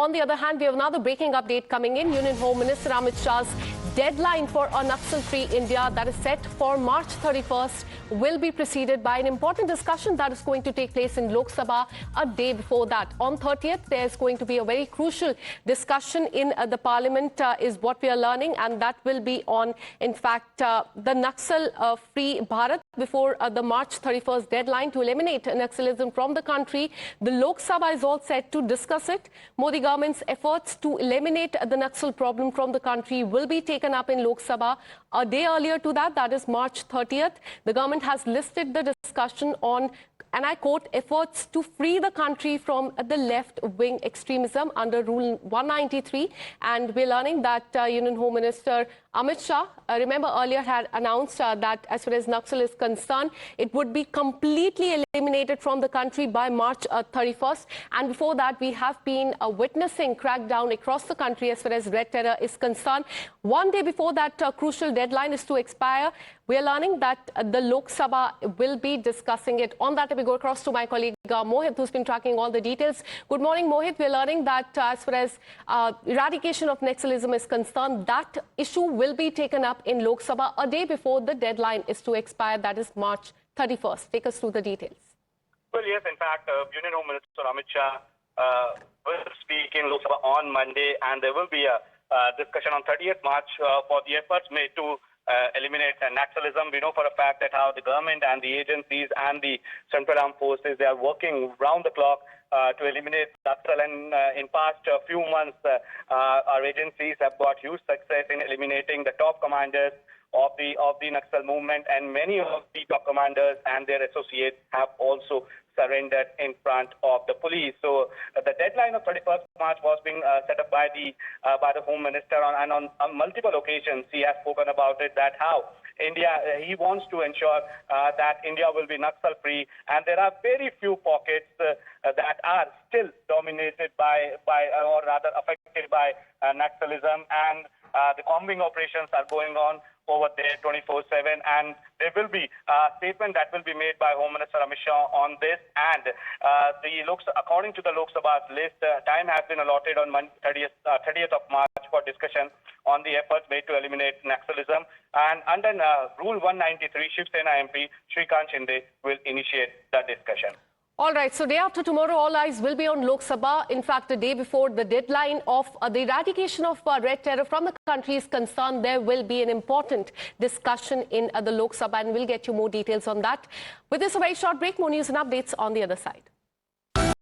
on the other hand, we have another breaking update coming in. Union Home Minister Amit Shah's deadline for a Naxal-free India that is set for March 31st will be preceded by an important discussion that is going to take place in Lok Sabha a day before that. On 30th, there's going to be a very crucial discussion in the Parliament is what we are learning, and that will be on, in fact, the Naxal-Free Bharat before the March 31st deadline to eliminate Naxalism from the country. The Lok Sabha is all set to discuss it. Modi government's efforts to eliminate the Naxal problem from the country will be taken up in Lok Sabha a day earlier to that, that is March 30th. The government has listed the discussion on, and I quote, efforts to free the country from the left-wing extremism under Rule 193. And we're learning that Union Home Minister Amit Shah, remember earlier had announced that as far as Naxal is concerned, it would be completely eliminated from the country by March 31st. And before that, we have been witnessing crackdown across the country as far as red terror is concerned. One day before that crucial deadline is to expire, we are learning that the Lok Sabha will be discussing it. On that, we go across to my colleague Mohit, who's been tracking all the details. Good morning, Mohit. We're learning that as far as eradication of Naxalism is concerned, that issue will be taken up in Lok Sabha a day before the deadline is to expire, that is March 31st. Take us through the details. Well, yes, in fact, Union Home Minister Amit Shah will speak in Lok Sabha on Monday, and there will be a discussion on 30th March for the efforts made to eliminate Naxalism. We know for a fact that how the government and the agencies and the Central Armed Forces, they are working round the clock to eliminate Naxal. And in past few months, our agencies have got huge success in eliminating the top commanders of the Naxal movement, and many of the top commanders and their associates have also surrendered in front of the police. So the deadline of 31st March was being set up by the Home Minister, and on multiple occasions he has spoken about it, that how he wants to ensure that India will be Naxal-free, and there are very few pockets that are still dominated by or rather affected by Naxalism, and the combing operations are going on over there 24/7, and there will be a statement that will be made by Home Minister Amit Shah on this. And according to the Lok Sabha's list, time has been allotted on 30th of March for discussion on the efforts made to eliminate Naxalism. And under Rule 193, Shiv Sena MP Shrikant Shinde will initiate the discussion. All right, so day after tomorrow, all eyes will be on Lok Sabha. In fact, the day before the deadline of the eradication of red terror from the country is concerned, there will be an important discussion in the Lok Sabha, and we'll get you more details on that. With this, a very short break. More news and updates on the other side.